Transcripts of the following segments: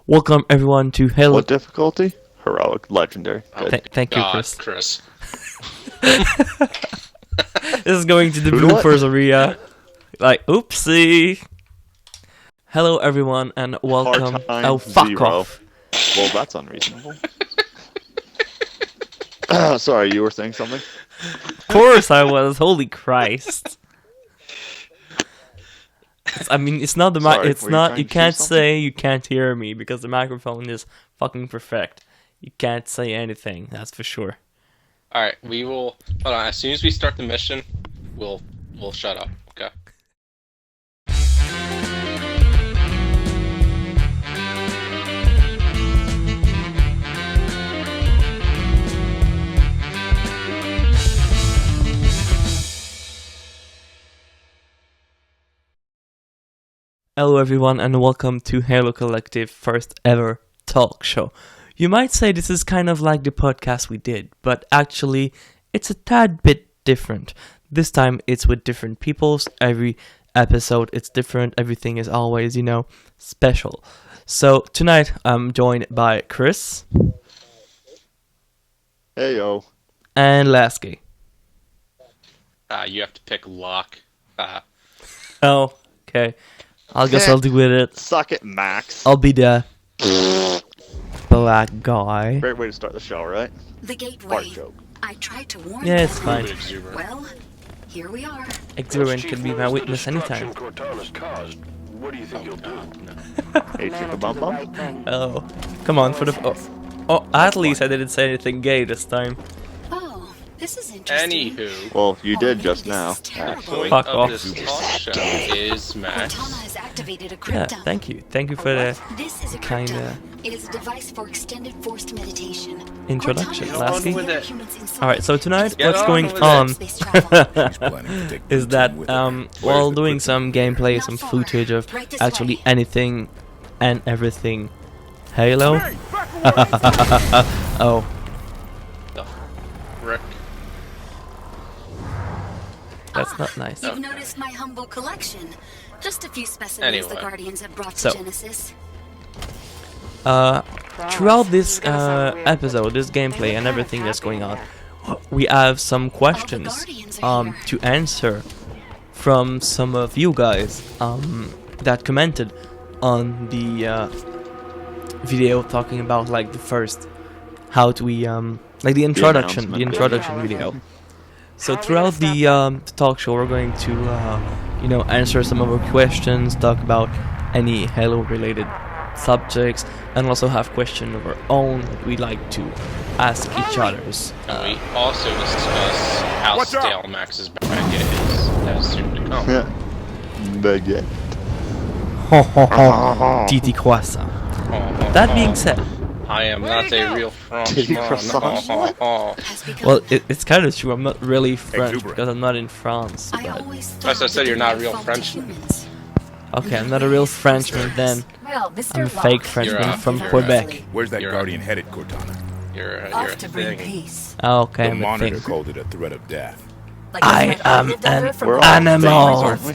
Welcome everyone to Halo. What difficulty? Heroic, legendary. Thank you, God, Chris. This is going to the bloopers area. Like, oopsie. Hello everyone and welcome. Oh, fuck 0. off. Well, that's unreasonable. Sorry, you were saying something? Of course I was. Holy Christ. I mean, it's not the mic. Sorry, It's were you not. trying You to can't say something? say you can't hear me because the microphone is fucking perfect. You can't say anything. That's for sure. Alright, we will... Hold on, as soon as we start the mission, we'll shut up, okay? Hello everyone and welcome to Halo Collective first ever talk show. You might say this is kind of like the podcast we did, but actually it's a tad bit different. This time it's with different peoples. Every episode it's different. Everything is always, special. So tonight I'm joined by Chris. Hey, yo. And Lasky. You have to pick lock. Oh, okay. I guess I'll do with it. Suck it, Maxx. I'll be the black guy. Great way to start the show, right? The gateway. Fart joke. I tried to warn Yeah, it's them. fine. Well, here we are. Exuberant can be my witness anytime. What do you think you'll do? Hey, chicka bum bum. Oh, come on for the. Oh, at least I didn't say anything gay this time. Oh, this is interesting. Anywho, Well, you did just This now, is terrible. actually. Fuck of off. this talk show is Max. Cortana has activated a Yeah, cryptome. thank you. Thank you for the This is a kinda cryptome. It is a device for extended forced meditation. introduction, Cortana Lasky. with it. Alright, so tonight Get what's on going with it. on Space travel. is that while doing some gameplay, some footage of actually anything and everything Halo. Oh, Rick. that's not nice. You've noticed my humble collection. Just a few specimens Anyway. the Guardians have brought to So. Genesis. Throughout this episode, this gameplay and everything that's going on, we have some questions to answer from some of you guys that commented on the video talking about like the first how do we like the introduction video. So throughout the talk show we're going to answer some of our questions, talk about any Halo related subjects, and also have questions of our own that we like to ask each other's. And we also discuss how stale Max's baguette is. That is soon to come. Yeah. Baguette. Titi croissant. That being said, I am not a real Frenchman. Has become well, it's kind of true. I'm not really French because I'm not in France. I But always I thought said you're that not they a real belonged to Frenchman. humans. okay, I'm not a real Frenchman then. Well, Mr. I'm a fake Frenchman You're from a- Quebec. Where's that You're guardian headed, Cortana? You're a Off to bring thing. peace. Okay, The I'm a monitor thing. called it a threat of death. Like I a friend am lived under an from We're all animal. things, aren't we?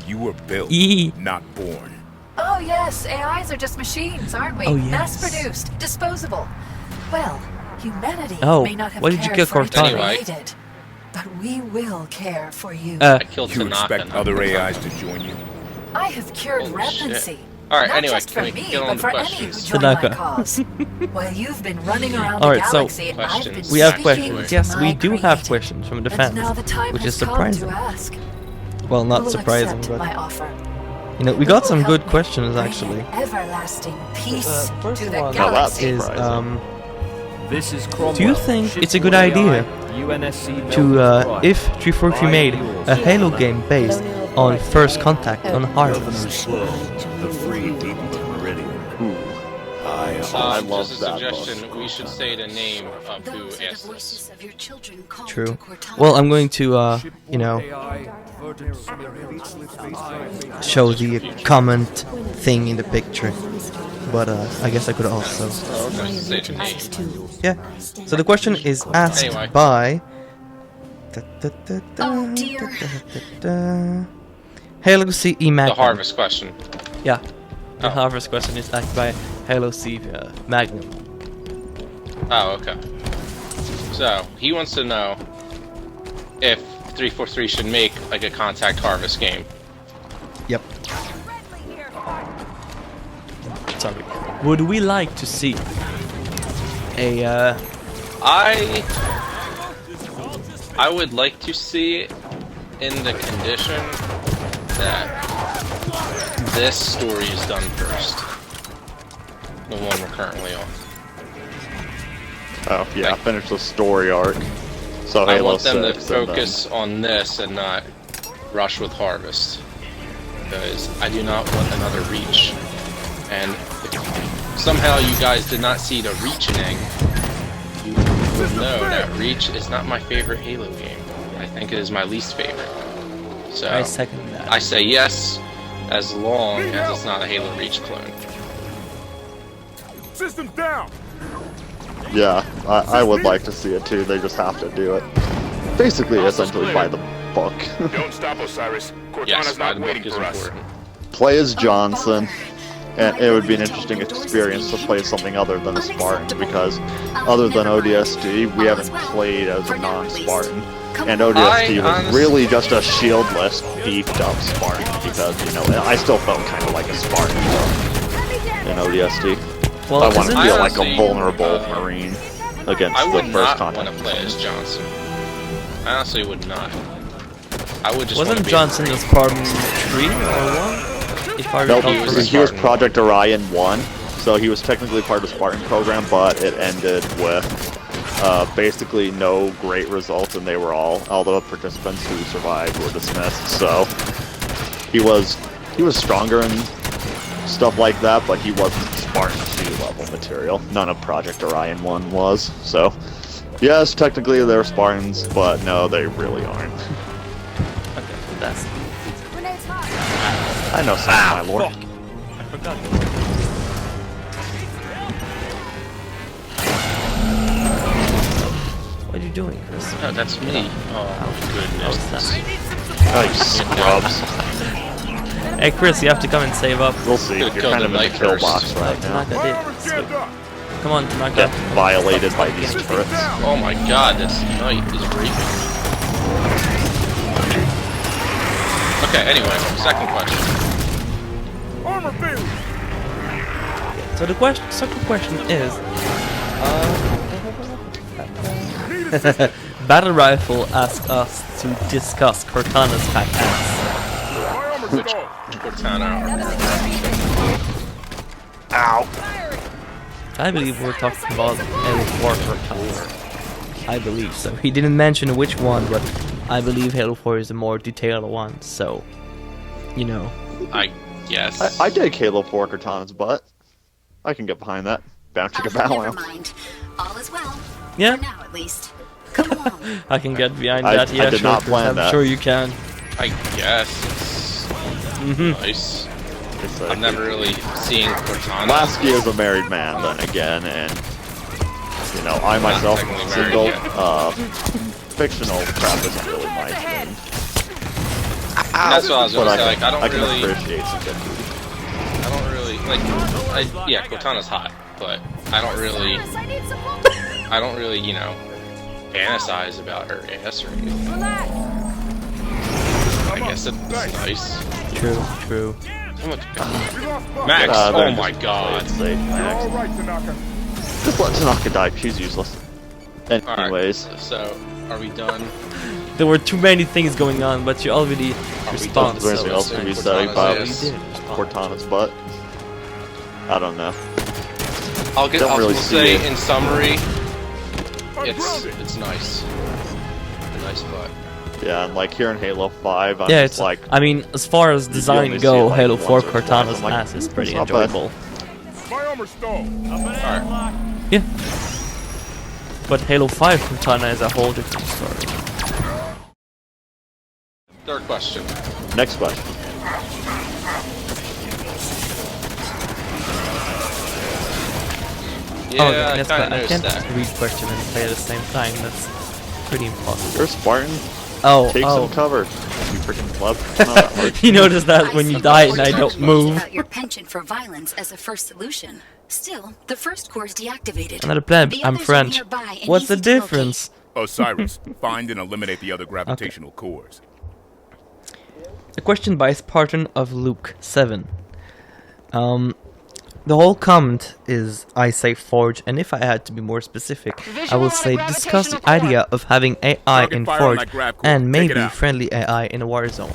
You were built, Yee. not born. Oh yes, AIs are just machines, aren't we? Oh, yes. Mass-produced, disposable. Well, humanity Oh, may not have why did you cared kill for its Cortana? Anyway. created, but we will care for you. I killed You Tanaka. expect other AIs to join you? I have cured Holy rampancy. Alright, Not anyway, just for can we me, get on but the for any who questions? join Tanaka. my cause. While you've been running around Alright, the so, galaxy, I've been questions. We have speaking questions. to Yes, my we do have creator. questions from the And fans, now the time which has is come surprising. to ask. Well, Who not will surprising, accept but my offer? we got some Help good me questions bring actually. everlasting peace First to the one galaxy. is surprising. This is Cromwell. do you think it's a good idea to if 343 made a Halo game based on First Contact on Harvest? I love Just a that suggestion, book. we should say the name of who Those are the asked this. voices of your children calling True. to Cortana. Well, I'm going to, show the comment thing in the picture. But I guess I could also. Just say the name. Yeah. So the question is asked Anyway. by. Oh, dear. Hey, look, see The Emac. harvest question. Yeah. The Oh. harvest question is asked by Halo C Magnum. Oh, okay. So he wants to know if 343 should make like a contact harvest game. Yep. Sorry. Would we like to see a I would like to see it in the condition that this story is done first. The one we're currently on. Oh yeah, finish the story arc. So I Halo want them to 6 and then- focus on this and not rush with Harvest. Because I do not want another Reach. And if somehow you guys did not see the Reach ending, you will know that Reach is not my favorite Halo game. I think it is my least favorite. So I second that. I say yes, as long as it's not a Halo Reach clone. Systems down. Yeah, I would like to see it too. They just have to do it. Basically, essentially by the book. Don't stop, Osiris. Cortana's Yes, by not the book waiting is for us. important. Play as Johnson, and it would be an interesting experience to play something other than a Spartan, because other than ODST, we haven't played as a non-Spartan. And ODST was honestly- really just a shieldless, beefed up Spartan, because, you know, I still felt kind of like a Spartan in ODST. Well, I want to isn't feel it- like a honestly, vulnerable Marine against I the would first not want contact. to play as Johnson. I honestly would not. I would just Wasn't wanna be Johnson a Spartan 3 or 1? If I Nope, recall he was a correctly. he was Spartan. Project Orion 1, so he was technically part of the Spartan program, but it ended with basically no great results, and all the participants who survived were dismissed. So he was stronger and stuff like that, but he wasn't Spartan 2 level material. None of Project Orion 1 was. So yes, technically they're Spartans, but no, they really aren't. Okay, so that's. I know some, my lord. I forgot. What are you doing, Chris? No, that's me. Oh, goodness. How's that? Oh, you scrubs. Hey, Chris, you have to come and save up. We'll see. Could've You're killed kind of the in the knight kill first. box right now. Tanaka did. Sweet. Come on, Tanaka. Get violated by these turrets. Oh my god, this knight is raping. Okay, anyway, second question. Armor failure. So the second question is, Battle Rifle asked us to discuss Cortana's pack ass. My armor's stalled. Cortana. Ow! I believe we're talking about Halo 4 Cortana. I believe so. He didn't mention which one, but I believe Halo 4 is the more detailed one, so, you know. I guess. I did Halo 4 Cortana's butt. I can get behind that. Bow chicka bow Never wow. mind. All is well. Yeah, For now, at least. Come along. I can get behind I that. Yeah, did sure, not Chris, plan I'm that. sure you can. I guess it's nice. It's, I've never really seen Cortana. Lasky is a married man, then again, and you know, I myself am technically single. married Fictional crap isn't really my thing. That's what I was But gonna say. Like, I I can don't really, appreciate some good food. I don't really like. Yeah, Cortana's hot, but I don't really, you know, fantasize about her ass or anything. I guess it's nice. True, true. Oh my god. We lost Buck. Max, They're oh my just god. playing safe, You're Max. all right, Tanaka. Just let Tanaka die. She's useless. Alright, Anyways, so are we done? There were too many things going on, but you already responded. is there So anything else to be Cortana's said about ass. you did respond. Cortana's butt? I don't know. I'll really say see it. in summary, Ungrounded. it's nice. A nice butt. Yeah, and like here in Halo 5, I'm Yeah, just it's like, I mean, as far as only design see it, go, like, Halo once 4 or twice. Cortana's I'm like, ass is pretty it's not bad. enjoyable. My armor's stalled. Alright. Yeah. But Halo 5 Cortana is a whole different story. Third question. next question. Yeah, Oh, I that's kinda I noticed can't that. read question and play at the same time. That's pretty impossible. You're a Spartan? Oh, Take oh. some cover. You freaking pleb. It's not that hard. You notice that when you die and I don't move. About your penchant for violence as a first solution. Still, the first core is deactivated. I'm not a pleb, The I'm others are French. nearby and What's the easy to locate. difference? Osiris, find and eliminate the other gravitational cores. A question by Spartan of Luke 7. The whole comment is, I say Forge, and if I had to be more specific, I will say discuss the idea of having AI Target in fire on Forge that grav core. and Take it maybe out. friendly AI in a war zone.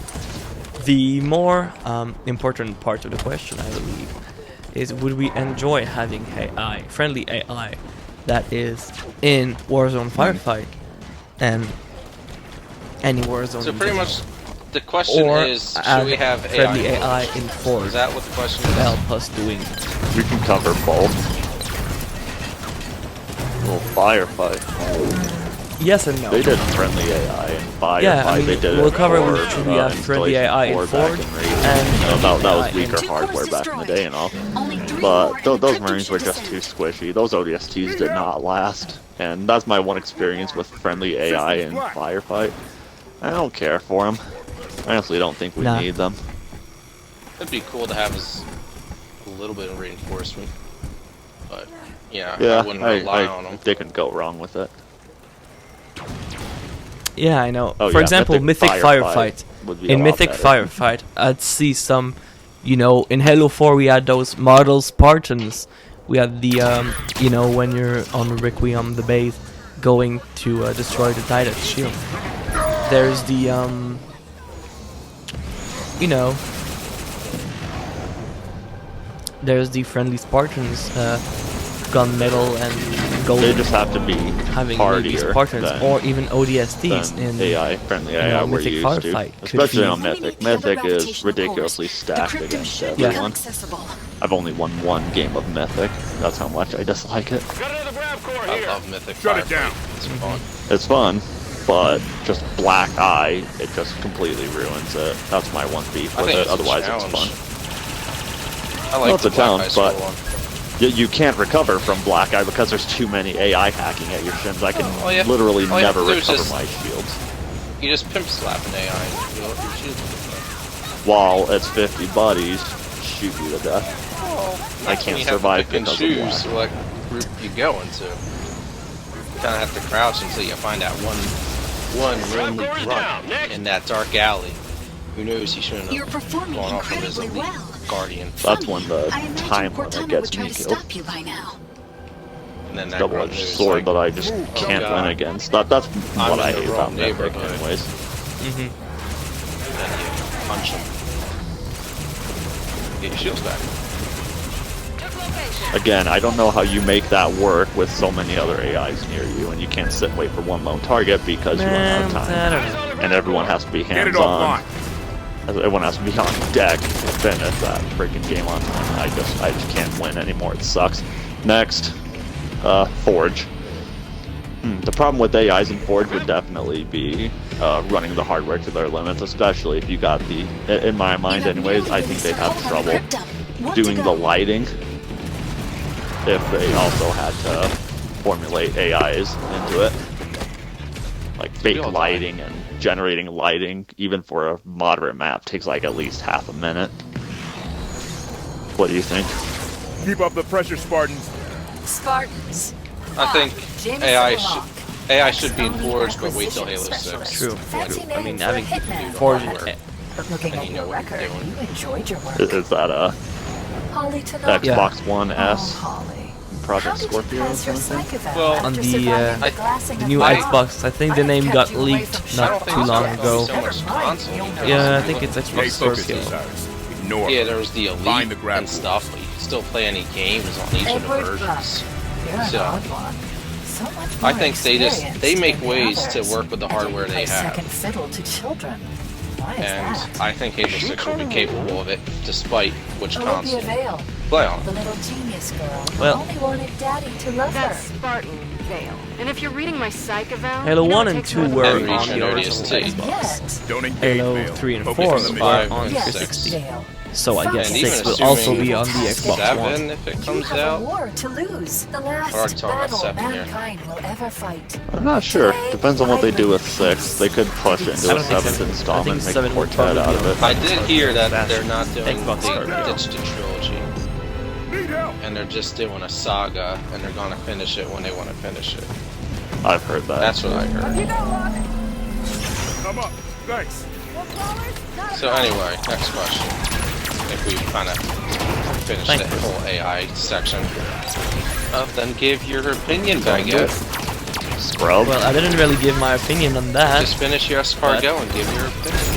The more important part of the question, I believe, is would we enjoy having AI, friendly AI, that is in Warzone firefight and any Warzone. So in pretty general. much, the question Or is, should we have friendly AI? AI in Forge Is that what the question to is? help us doing? We can cover both. Little firefight. Yes and no. They did friendly AI and firefight. Yeah, I mean, they did we'll it cover for, should we have friendly installation AI in 4 Forge back in Rage. and that was AI weaker in- hardware back in the day and all. Only 3 But more those encrypted Marines were just should too squishy. Those ODSTs did not last. And that's my one experience with friendly AI in firefight. I don't care for them. I honestly don't think we Nah. need them. It'd be cool to have a little bit of reinforcement, but yeah, Yeah, I wouldn't rely on them. they can go wrong with it. Yeah, I know. Oh, For yeah, example, Mythic Firefight. would be a In lot Mythic better. Firefight, I'd see some, you know, in Halo 4 we had those model Spartans. We had the, you know, when you're on Requiem, the base, going to destroy the Titan's shield. There's the, you know, there's the friendly Spartans, gunmetal and gold. They just have to be having maybe hardier Spartans than, or even ODSTs than in AI, friendly know, AI we're Mythic used to. Firefight could Especially be- on Mythic. Mythic is ridiculously stacked against everyone. I've only won one game of Mythic. That's how much I dislike it. Got another grav core I here. love Mythic Shut it Firefight. down. It's fun. It's fun, but just Black Eye, it just completely ruins it. That's my one beef I with think it. it's a Otherwise, it's challenge. fun. I like Well, it's the a Black challenge, Eye but- Skull one. You can't recover from Black Eye because there's too many AI hacking at your shins. I can All you have- literally all you have never to do is recover just- my shields. You just pimp slap an AI and you your shield. While it's 50 buddies, shoot you to death. I can't survive You have to because pick of and choose Black. what group you go into. You kind of have to crouch until you find that one lonely grunt in that dark alley. Who knows he shouldn't You're have performing gone off from his incredibly elite well. guardian. That's when the I imagine time limit Cortana gets would try me to killed. stop you by now. And then that grunt Double-edged knows, sword like, that I just can't God. win against. That's I'm what I in the hate wrong about Mythic neighborhood. anyways. Mm-hmm. and then you punch him. Get your shields back. Again, I don't know how you make that work with so many other AIs near you, and you can't sit and wait for one lone target because you run out of I time. don't know. And everyone has to be Get it offline. hands-on. Everyone has to be on deck to finish that freaking game on time. I just can't win anymore. It sucks. Next, Forge. The problem with AIs in Forge would definitely be running the hardware to their limits, especially if you got the, in my mind anyways, I think they'd have trouble doing the lighting if they also had to formulate AIs into it. Like fake all die. lighting and generating lighting, even for a moderate map, takes like at least half a minute. What do you think? Keep up the pressure, Spartans. Spartans. I think Jameson AI Locke. should be in Outstanding Forge, but wait till acquisition Halo 6. True. Fancy I name mean, for having a hitman. Forge. But looking And at you your know what you're record, doing. you enjoyed your work. Is that a Holly Tanaka. Xbox One S Oh, Holly. Project How did you Scorpio or pass your something? psych eval Well, after on the, surviving I- glassing The of new I- life? Xbox, I think the I name kept got you away leaked from I not don't Sherlock think too so. long Holmes. ago. So much Never mind, console. you'll because Yeah, I if you think look- it's Stay Xbox focused, Scorpio. Osiris. Ignore. Yeah, there was the Find the Elite grab and core. stuff, but you can still play any games on each of the Edward versions. You're an So, odd one. So much I more think they experienced make than the ways to others. work with the And you hardware they play have. second fiddle to children. Why is And that? I think Halo 6 will be capable of it, despite which Olivia console. Vale, Play on. the little genius girl who Well- only wanted daddy to love her. That's Spartan. fail. And if you're reading my psych eval, Halo you know 1 it and takes 2 more than were one on Reach the and original ODST. Xbox. Yes. Don't engage, Halo Vale. 3 and Focus 4 on the were Five on and 360. Dale. So I guess And even 6 will also assuming be on the Xbox One. 7 if it You comes have out. a war to lose. The already last talking about battle 7 here. mankind will ever fight. I'm not sure. Depends on what they do with 6. They could push it into I a don't think 7th 7 installment I and think make a 7 will quartet out probably of be it. I did hear that they're not doing Xbox they Scorpio. ditched a trilogy. And they're just doing a saga, and they're gonna finish it when they want to finish it. I've heard that. That's what I heard. Come up. Thanks. So anyway, next question. If we kind of finish Thank the you. whole AI section, then give your opinion, Baguette. Scrub. Well, I didn't really give my opinion on that. Just finish your escargot and give your opinion.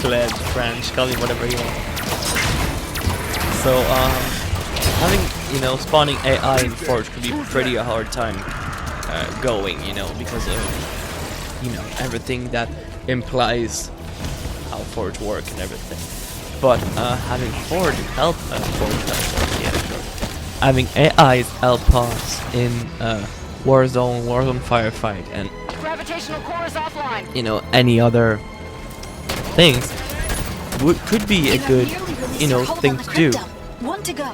Glad, French, call me whatever you want. So, having, you know, spawning AI in Forge could be pretty a hard time going, you know, because of, you know, everything that implies how Forge work and everything. But having Forge help having AIs help us in Warzone firefight, and Gravitational core is offline. you know any other things could be a good, you know, thing to do. One to go.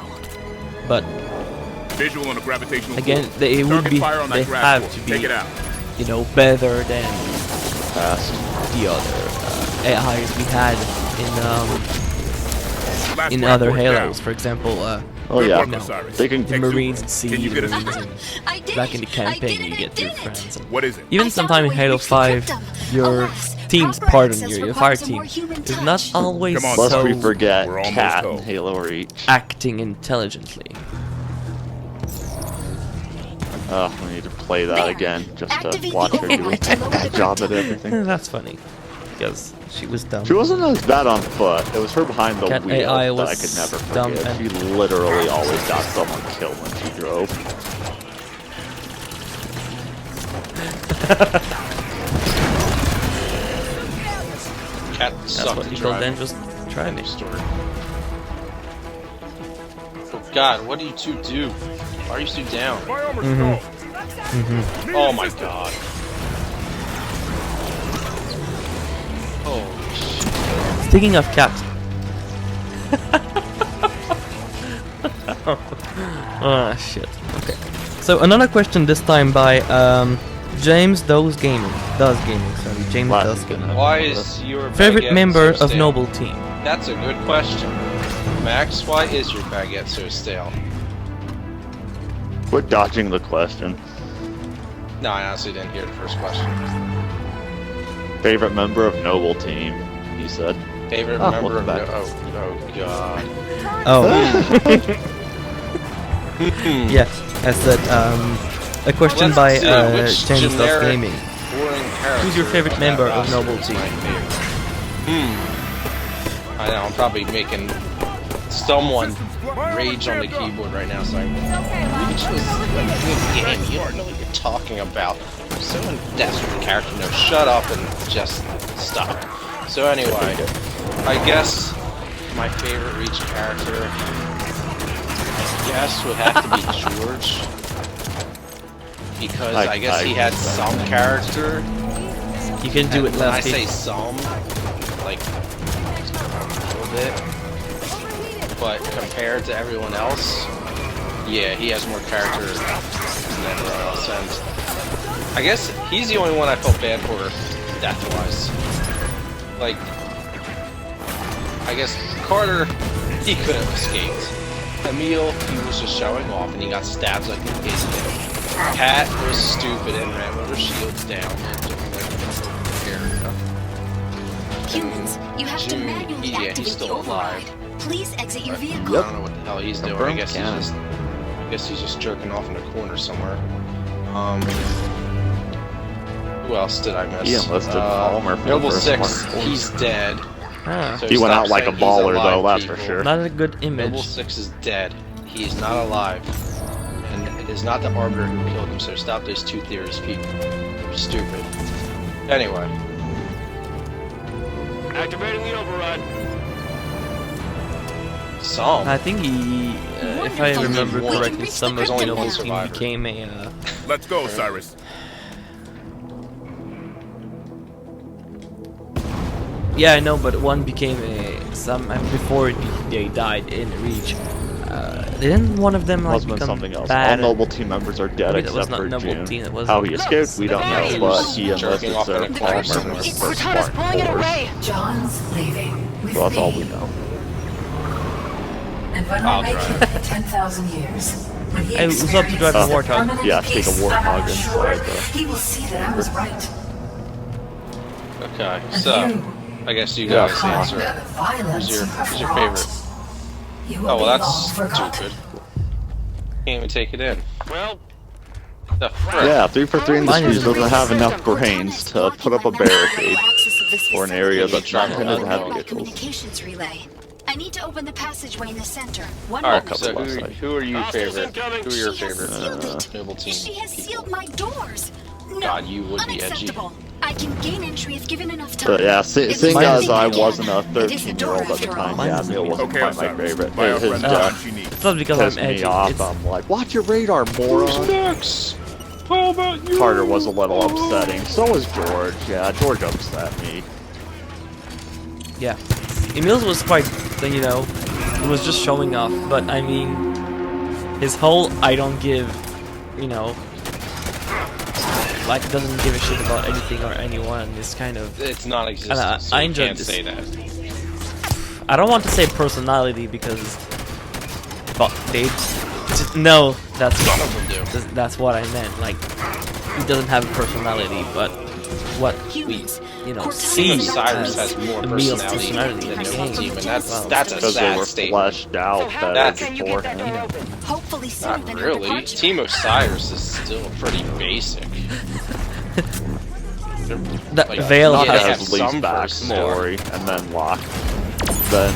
But Visual on a gravitational again, pull. they would Target be fire on that they grav have core. to Take be, it out. you know, better than Fast. the other AIs we had Last in grav other core Halos. down. For example, Oh Good yeah. work, no. Osiris. They can the Take Marines Super. at sea, Can you the get us? Marines in, I did back in the it. I campaign, did you it. get I your did it. friends. And What is it? even I sometime found in a way to Halo reach the 5, cryptum. your Alas, team's proper pardon access your fire requires a team more human is not touch. always Come on, Lest so we forget We're almost Cat home. and Halo Reach. acting intelligently. We need to play that There. again just to Activate watch the her do a override to lower the bad job at cryptum. everything. That's funny because she was dumb. She wasn't as bad on foot. It was her behind the Cat wheel AI that I was could never dumb forget. and- She literally always got someone killed when she drove. Cat That's sucked what at you call driving. dangerous driving. Story. Oh God, what do you two do? Why are you two down? My armor's stalled. Oh my God. Holy shit. Speaking of cat. Ah, shit. Okay. So another question this time by James Does Gaming. Sorry, James Last Does is Gaming. gonna have Why one of is this. your Favorite baguette member so of stale? Noble Team. That's a good question. Max, why is your baguette so stale? Quit dodging the question. No, I honestly didn't hear the first question. Favorite member of Noble Team, he said. Favorite Ah, member of welcome the... back. Oh God. Oh. Yeah, I said a question Let's by see, which James Does generic Gaming. boring character Who's your favorite on that member of roster Noble is Team? my favorite? I know, I'm probably making someone rage on the keyboard right now saying, Reach was a good game, you don't know what you're talking about. I'm so in depth with the character, no, shut up and just stop. So anyway, I guess my favorite Reach character, I guess, would have to be George. Because I guess he had some character. You can do it, When I Lasky. say some, like a little bit, but compared to everyone else, yeah, he has more character than everyone else. And I guess he's the only one I felt bad for death-wise. Like, I guess Carter, he could have escaped. Emil, he was just showing off and he got stabbed like an idiot. Kat was stupid and ran with her shields down and just like area. Humans, you have to June, manually yeah, he's activate the still alive. override. Please exit your I vehicle. don't know what the hell he's doing. I Confirmed guess canon. he's just jerking off in a corner somewhere. Who else did I miss? He enlisted Palmer for the Noble first 6, one. he's dead. Ah, So He went stop out like a saying he's baller, alive, though, that's for people. sure. not a good Noble image. 6 is dead. He is not alive. And it is not the Arbiter who killed him, so stop those two theories, people. You're stupid. Anyway. Activating the override. Some. I think he, if I remember correctly, some of There's the only noble one team survivor. became a. Let's go, Cyrus. Yeah, I know, but one became a before they died in Reach. Didn't one of them like Must have been become something else. bad? All noble team members are dead Maybe that was except not for noble June. team, it was- How he escaped, we don't know, but he Jerking enlisted off in Sarah a Palmer car for somewhere. It's Spartan Cortana's pulling it Force. away. John's leaving with So that's all me. we know. And when I'll we make drive. it for 10,000 years, when he Hey, what's up to drive a experiences Warthog? permanent Yeah, take a peace, Warthog I'm sure inside the- he will see that I was right. Okay, And so you, I guess you Yeah, guys come on. answer. the violence Who's your you favorite? You will Oh well, be that's long forgotten. stupid. Can't even take it in. Well, The frick? Yeah, 3 for 3 Mine Industries is- doesn't have enough brains to put up a barricade or an area that's not intended to have vehicles. Communications relay. I need to open the passageway in the center. One All right, moment. so couple left. who are you favorite? Who are your She has favorite sealed it. noble team She has people? sealed my doors. No, God, you would be edgy. unacceptable. I can gain entry if given enough time. But yeah, It seeing was as nothing I again. wasn't a It is a 13-year-old door at the after all. time, Mine yeah, is- Neil wasn't Okay, quite my Osiris. favorite. Buy our His friend the death gun she needs. It's not because pissed I'm edgy. me off. It's, I'm like, watch your radar, moron. Next? How about you? Carter was a little upsetting. So was George. Yeah, George upset me. yeah, Emil's was quite, you know, it was just showing off. But I mean, his whole I don't give, you know, like doesn't give a shit about anything or anyone is kind of. It's non-existent. I So you enjoyed can't this. say that. I don't want to say personality because, but they, no, that's None of them do. that's what I meant. Like, he doesn't have a personality, but what we, Humans. you know, Cortana see Team is as Cyrus has more Emil's personality than in the the game. team, and that's Well, a Because they sad were statement. fleshed out so how better can you get that door beforehand. open? Hopefully sooner Not than our really. departure. Team Osiris is still pretty basic. That Like, Vale yeah, Not they has have as Lee's some backstory, and then Locke, then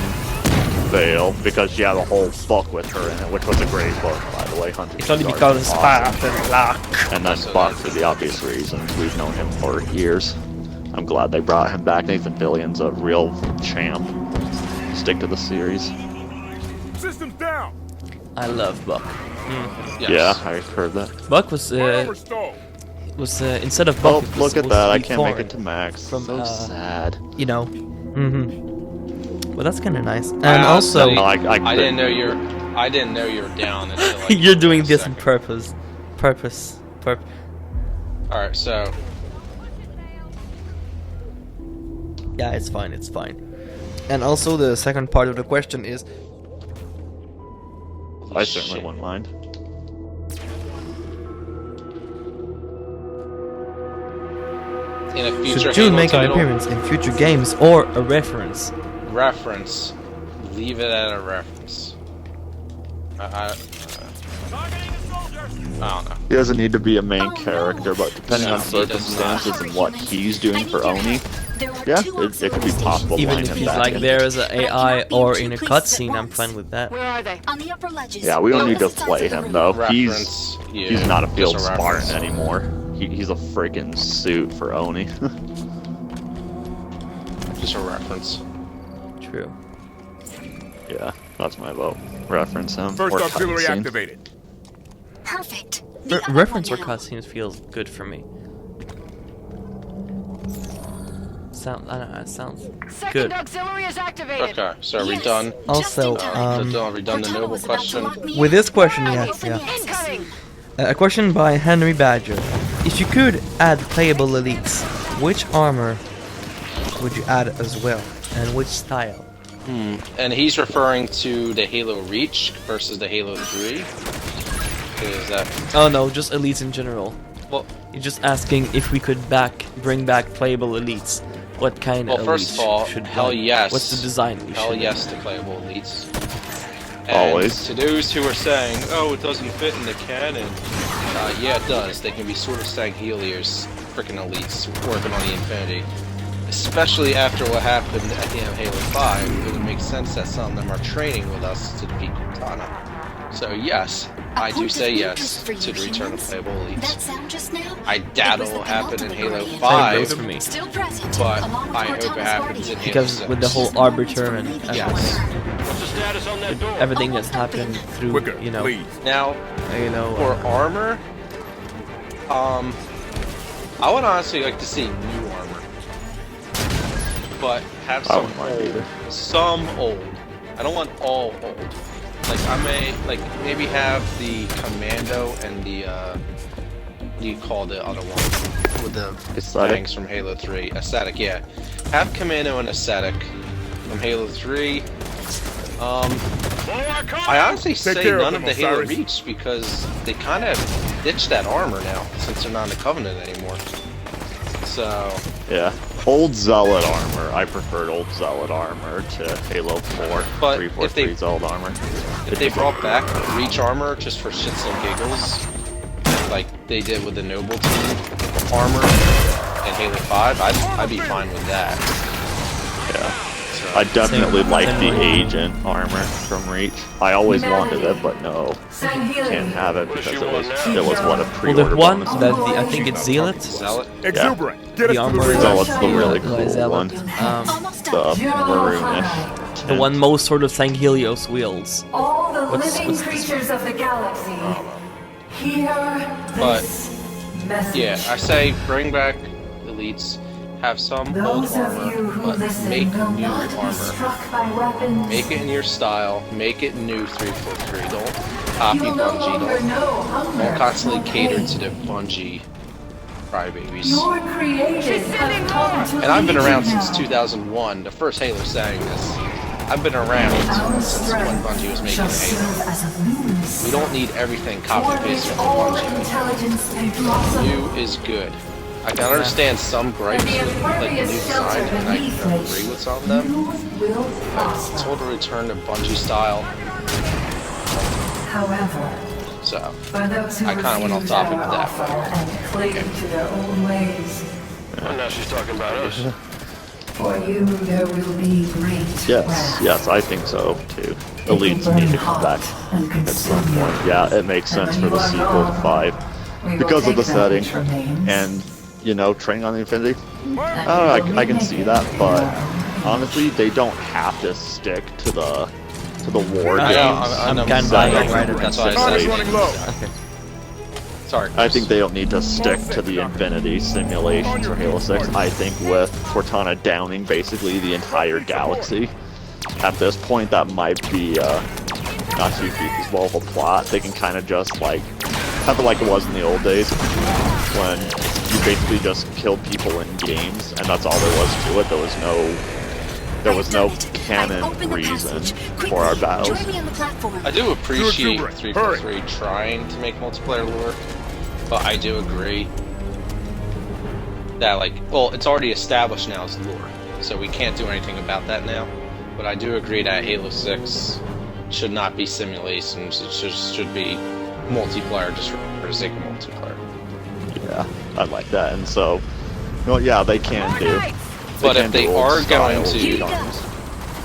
Vale, because she had a whole book with her in it, which was a great book, by the way. Hunter It's only Dark because is Spartan luck. And then So Buck that's- for the obvious reasons. We've known him for years. I'm glad they brought him back. Nathan Fillion's a real champ. Stick to the series. Systems down. I love Buck. Yes. Yeah, I heard that. Buck was Overstalled. instead of Buck. Oh, it was look at supposed that. to I be can't make Thorn, it to Max. from, So sad. You know. Well, that's kind of nice. And I'll also, tell you, I didn't know you're down until like you're doing a this on second. purpose. All right, so Yeah, it's fine. It's fine. And also, the second part of the question is, I certainly wouldn't mind. in a future should June Halo make an title, appearance in future games or a reference? reference, leave it at a reference. I don't know. He doesn't need to be a main character, but depending on No, he does not. circumstances and what he's doing for Oni, yeah, it could be possible. Even line if him he's back like in. there as an AI or in a cutscene, I'm fine with that. Where are they? On the upper ledges. Yeah, we don't on need to both sides play of the him room. though. Reference, yeah, He's not a just field a Spartan reference. anymore. He's a freaking suit for Oni. Just a reference. True. Yeah, that's my vote. Reference him. First or auxiliary cutscene. activated. Perfect. The other Reference or one now. cutscenes feels good for me. I don't know, it sounds Second good. auxiliary is activated. Okay, so are we Yes, done? just in Also, time. Are we done the Cortana noble was about to question? lock me With in. this question, I'll yes, open yeah. the access Incoming. soon. A question by Henry Badger. If you could add playable elites, which armor would you add as well? And which style? And he's referring to the Halo Reach versus the Halo 3. Is that Oh no, just elites in general. well? You're just asking if we could bring back playable elites. What kind Well, of first elites of all, should hell run? yes. What's the design we Hell should yes to playable elites. And Always. to those who are saying, "Oh, it doesn't fit in the canon," yeah, it does. They can be sort of Helios, freaking elites working on the Infinity. Especially after what happened at the end of Halo 5, it would make sense that some of them are training with us to defeat Cortana. So yes, I do say yes to the return of playable That elites. sound just now? I doubt It was it'll the happen in penultimate Halo guardian. 5, goes for me. Still present, but along with I hope it Cortana's happens in guardian. Halo Because 6. with the whole Just no arbiter moments and believing everything, What's the status on that door? everything that's Almost open. happened through, Quicker, you know, please. Now, for armor, I would honestly like to see new armor, but have I some wouldn't mind old. either. Some old. I don't want all old. Like I may maybe have the commando and the what do you call the other one with the Aesthetic? things from Halo 3? Aesthetic, yeah. Have commando and aesthetic from Halo 3. I honestly say care of none them, of the Halo Osiris. Reach because they kind of ditched that armor now since they're not in the Covenant anymore. So Yeah. Old Zealot armor. I preferred old Zealot armor to Halo 4. But 343's old armor. if they brought back Reach armor just for shits and giggles, like they did with the Noble Team armor in Halo 5, I'd be fine with that. Yeah. So, I definitely Same- like same the way. agent armor from Reach. I always wanted it, but no, can't have it because it was what a well, pre-order the one bonus. that I think it's Zealot. Zealot? Exuberant. Get The us to armor the is Zealot's the really Yeah, cool Zealot. one. Almost The done. maroonish. The one most sort of St. Helios wheels. All the What's- living what's this? creatures of the galaxy, hear But, this message. Yeah, I say bring back elites, have some old Those of armor, you who but listen make will new not be armor. struck by weapons. Make it in your style, make it new 343. Don't copy You will no Bungie, longer know don't hunger constantly or cater pain. to the Bungie crybabies. Your creators have come to And I've been lead around you since now. 2001, the first Halo saying this. I've been around Our since when Bungie was strength making shall Halo. serve as a luminous We don't need everything for copy-paste which from all Bungie. intelligence may blossom. New is good. I can understand some gripes And the with like the new impervious design, shelter and I beneath can which agree with some of them. you will prosper. Total return to Bungie style, However, so for those who I kinda went off refuse topic our with that. offer and cling to their own ways, Well, now she's talking about us. for you there will be great Yes, wrath. yes, I think so too. It will Elites burn need to come hot back and at some consume you. point. Yeah, it makes And sense when for the you are sequel to gone, 5 we will because of take the that setting which remains, and training on the Infinity. and I we will can remake see it that, in but our own honestly, they don't have to stick to the war I games. know, I'm know kinda what buying you're it saying. right at That's that why I Time is said running low. sorry. I Chris. think they don't need to stick to the Infinity simulations for Halo 6. I think with Cortana downing basically the entire galaxy, at this point that might be not too feasible of a plot. They can kind of just like have it like it was in the old days when you basically just killed people in games and that's all there was to it. There was no canon reason for our battles. Join me on the platform. I do appreciate exuberant. 343 trying to make multiplayer lore, but I do agree that like, well, it's already established now as lore, so we can't do anything about that now. But I do agree that Halo 6 should not be simulations. It should be multiplayer just for the sake of multiplayer. Yeah, I like that. And so, well, yeah, they can do. But can if they do old are going style to, guns.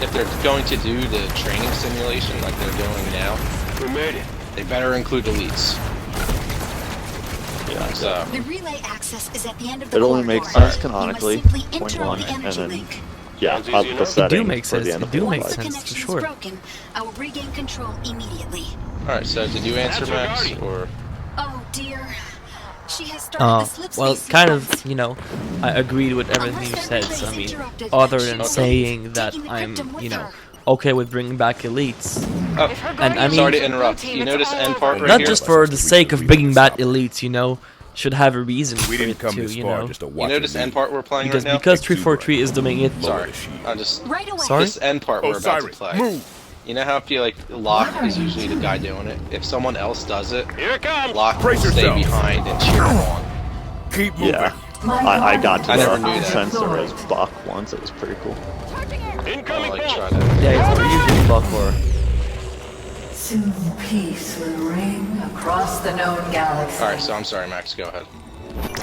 if they're going to do the training simulation like they're doing now, We made it. they better include elites. Yeah, So. The relay access is at the end of the it only corridor. makes sense You canonically. must simply Point enter on one, the and energy then link. yeah, Sounds easy up the enough. setting do make for sense, the end it of do Halo make Once 5. the sense. connection for sure. is broken, I will regain control immediately. Alright, so did you answer, That's our Max? guardian. Or Oh dear. She has started the slip Well, space kind sequence. of, you know, I agreed with everything you said. So, I mean, other than saying that I'm, you know, okay with bringing back elites, oh, and I mean, sorry to interrupt. You notice the end part right not here? just for the sake of bringing back elites, you know, should have a reason We for didn't it come to, this you far know, just to You watch notice the a end part we're playing because right now? because 343 is doing it. Sorry, I'm just Right away. Sorry? this end part we're about to Osiris, play. move! You know how if you like Locke is usually the guy doing it. If someone else does it, Here it comes. Locke will Brace stay yourself. behind and cheer him on. Keep moving. Yeah, I got to I never the knew that. sensor as Buck once. It was pretty cool. I'll Incoming like bolt. try to. Yeah, it's usually Buck or Soon peace will reign across the known galaxy. Alright, so I'm sorry, Max. Go ahead.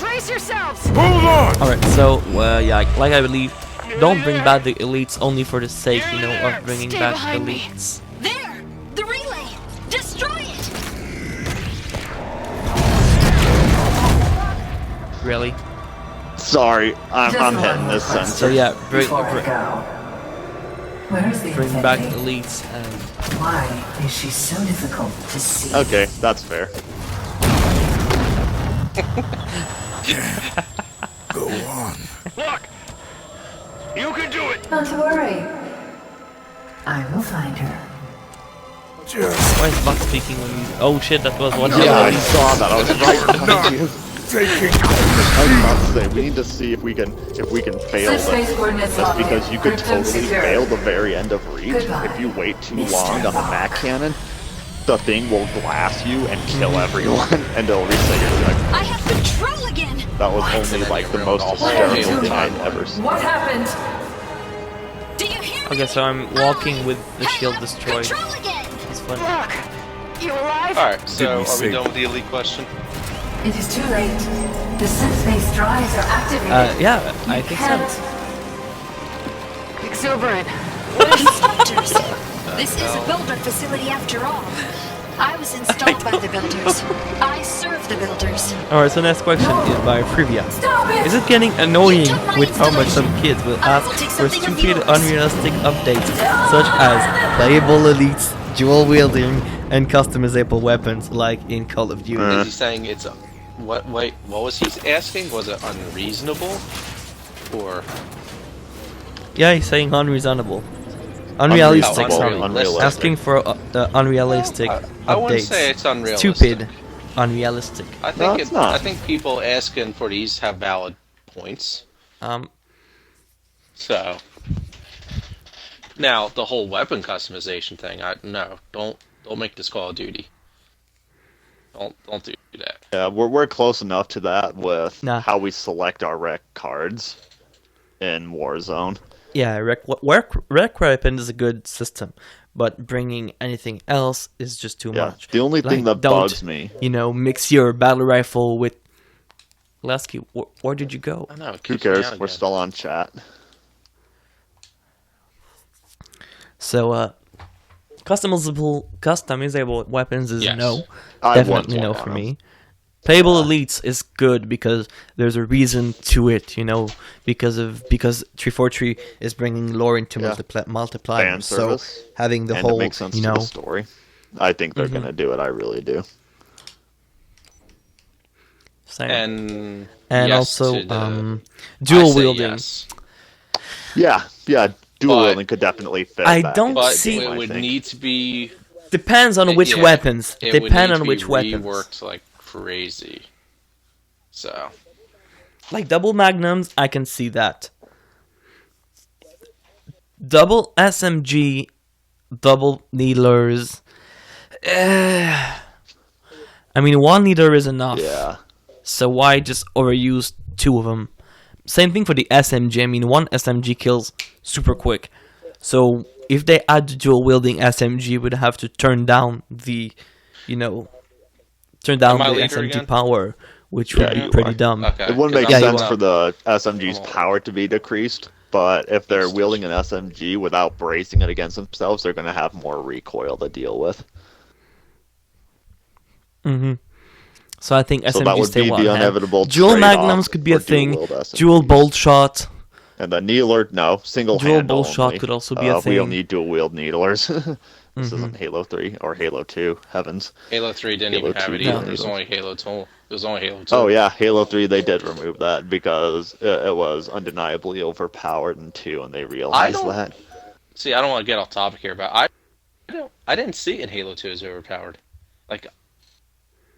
Brace yourselves. Hold on! Alright, so, yeah, like I believe, don't bring back the elites only for the sake, you know, of bringing Stay back the behind me. elites. There! The relay! Destroy Really? Sorry, I'm Just hitting one this more sensor. So yeah, before I go. Where is the bring back infected? elites and Why is she so difficult to see? Okay, that's fair. Go on. Look! You can do it! Not to worry. I will find her. Just why is Buck speaking when? Oh shit, that was one. Yeah, I saw that. I was right not behind you. taking. I was about to say we need to see if we can fail Subspace this. coordinates That's locked. because you could Krypton totally secure. fail the very end of Reach. Goodbye, If you wait too Mr. long on the Mac cannon, the thing will glass you and kill everyone, and it'll reset your check. I have control again! That was only like the most hysterical thing I'd ever seen. What happened? Do you hear me? Okay, so I'm walking with the shield destroyed. Control again! It's fun. Look! You alive? Alright, so Did we are we say- done with the elite question? It is too late. The subspace drives are activated. Yeah, I think so. Can't. Exuberant. Instructors! This is a builder facility after all. I was installed by the builders. I serve the builders. Alright, so next question is by Trivia. Stop it! Is it getting annoying You took my with how much some installation. kids will I will ask take for something of stupid, yours. unrealistic updates, such as playable elites, dual wielding, and customizable weapons like in Call of Duty? Is he saying it's a... What? Wait, what was he asking? Was it unreasonable? Or... Yeah, he's saying unreasonable. Unrealistic, Unreasonable, sorry. unrealistic. Asking for unrealistic I wouldn't updates. say it's unrealistic. Stupid, unrealistic. I No, think it's not. I think people asking for these have valid points. So now the whole weapon customization thing, don't make this Call of Duty. Don't do that. Yeah, we're close enough to that with Nah. how we select our rec cards in Warzone. Yeah, rec weapon is a good system, but bringing anything else is just too Yeah, much. the only thing that don't, bugs me. you know, mix your battle rifle with. Lasky, where did you go? I know. It Who keeps me cares? out We're again. still on chat. So, customizable weapons is Yes. no. I Definitely want no one for of me. Playable elites is good because there's a reason to it, you know, because 343 is bringing lore into Yeah. multiplying. Fan So service, having the and whole, it makes sense you to know, the story. I think they're gonna do it. I really do. same. And And yes also to the- dual I say wielding. yes. Yeah, dual But- wielding could definitely fit. I back don't into But the see- game, it I would think. need to be Depends on which yeah, weapons. It would Depend need on to which be weapons. reworked like crazy. So Like double magnums, I can see that. Double SMG, double needlers. I mean, one needler is enough. Yeah. So why just overuse two of them? Same thing for the SMG. I mean, one SMG kills super quick. So if they add the dual wielding SMG, would have to turn down the, you know, turn down Am I the leader SMG again? power, which would Yeah, be you pretty are. dumb. okay. It wouldn't 'cause make I'm you sense are. for the SMG's I'm all- power to be decreased, but if they're wielding an SMG without bracing it against themselves, they're going to have more recoil to deal with. So I think So SMG that would stay be one the hand. inevitable Dual trade-off magnums could be a for thing. dual-wield SMGs. Dual bolt shot. And the needler, no, single Dual hand bolt only. shot could also be a We don't thing. need dual wield needlers. This isn't Halo 3 or Halo 2. Heavens. Halo 3 didn't Halo even have 2 it didn't either. It was either. only Halo 2. It was only Halo 2. Oh yeah, Halo 3 they did remove that because it was undeniably overpowered in 2, and they realized don't- that. See, I don't want to get off topic here, but I didn't see in Halo 2 as overpowered. Like,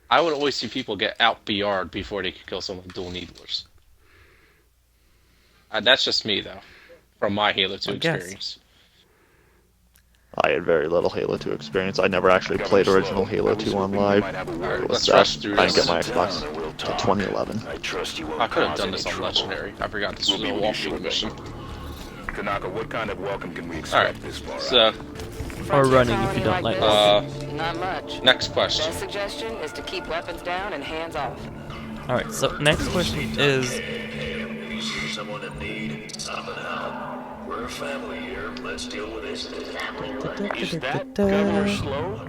I would always see people get out BR'd before they could kill someone with dual needlers. That's just me, though, from my Halo 2 I guess. experience. I had very little Halo 2 experience. I never actually played original Halo 2 on live. Alright, It was let's sad. rush through I didn't this. get my Xbox till 2011. I trust you won't I could have cause done any this on trouble. Legendary. I forgot this was a walkthrough mission. Tanaka, what kind of welcome can we expect Alright, this far out? so, Or running if you don't like uh, Not much. next question. Best suggestion is to keep weapons down and hands off. Alright, so next question is... If you see someone in need, stop and help. We're a family here. Let's deal with this. Is that Governor Slow?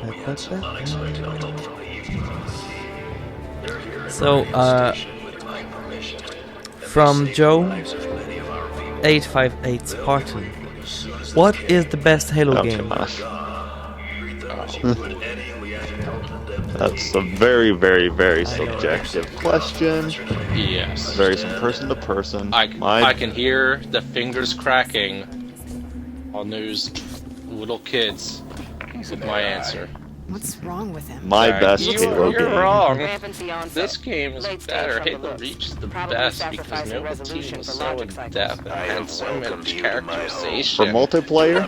We had some unexpected help from the east. They're here in So, Radiant Station From Joe 858 Spartan. What is the best Halo game? That's a very, very, very subjective question. Yes. Varies from person to person. I can hear the fingers cracking on those little kids with my answer. What's wrong with him? My best Halo You're game. wrong. This game is better. Halo Reach is the best because no team was so in depth and had so much characterization. For multiplayer,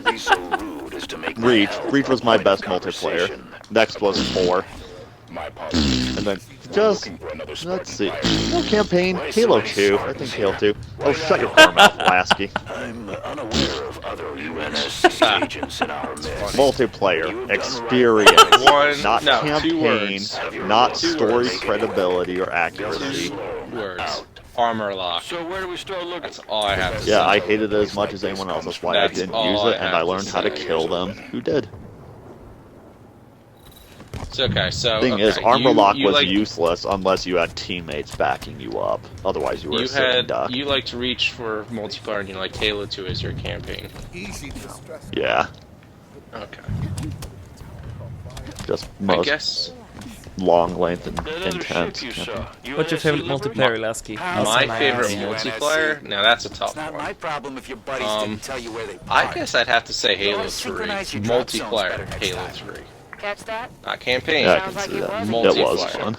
Reach was my best multiplayer. Next was 4. And then let's see. No campaign. Halo 2. I think Halo 2. Oh, shut your poor mouth, Lasky. I'm unaware of other UNS agents in our midst. Multiplayer experience, not no, campaign, not story credibility or accuracy. Words. Armor lock. So where do we start looking? That's all I have to say. Yeah, I hated it as much as anyone else. That's why I That's didn't all use I it, and have I to learned how to say. kill them. Who did? It's okay, so Thing is, armor lock was like, useless unless you had teammates backing you up. Otherwise, you were a sitting duck. You like to reach for multiplayer, and you like Halo 2 as your campaign. Yeah, Okay. just I most guess long length and That other intense. ship you saw. What's your favorite multiplayer, Lasky? my favorite multiplayer. Now that's a tough Not my one. problem if your buddies didn't tell you where they I parked. guess I'd have to say Halo 3. synchronize your drop zones Multiplayer better next Halo time. 3. Catch that? Not campaign. Yeah, I Sounds can like see it that. was It was multiplayer. fun.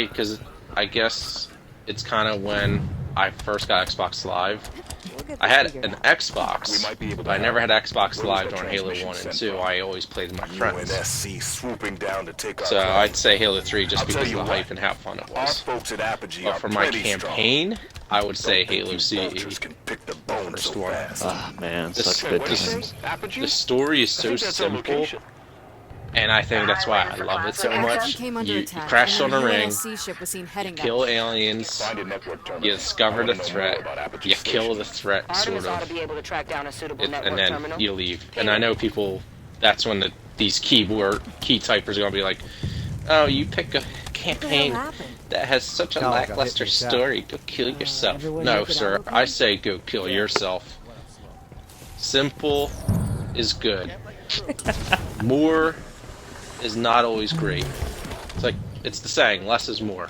Because I guess it's kind of when I first got Xbox Live. I had an Xbox, but I never had Xbox Live during Halo 1 and 2. I always played with my friends. UNSC swooping down to take So I'd say Halo 3 just because of the what, hype and how fun it our was. folks at Apogee But are for my pretty campaign, I would say Halo CE. vultures can pick the bones First so one. fast. Ah, man, This- such good this- times. Apogee? The story is so I think that's our simple, location. and I think that's why I love it so much. Came under You attack, crash and on a then ring, UNSC ship was seen heading that kill way. aliens, Find a network terminal. you discover the threat, you kill the threat, Artemis sort ought of. to be able to track down a suitable network And then terminal. you leave. And I know people, that's when these key typers are going to be like, oh, you pick a campaign that has such a lackluster story, go kill yourself. No, sir, I say go kill yourself. Simple is good. More is not always great. It's the saying, less is more.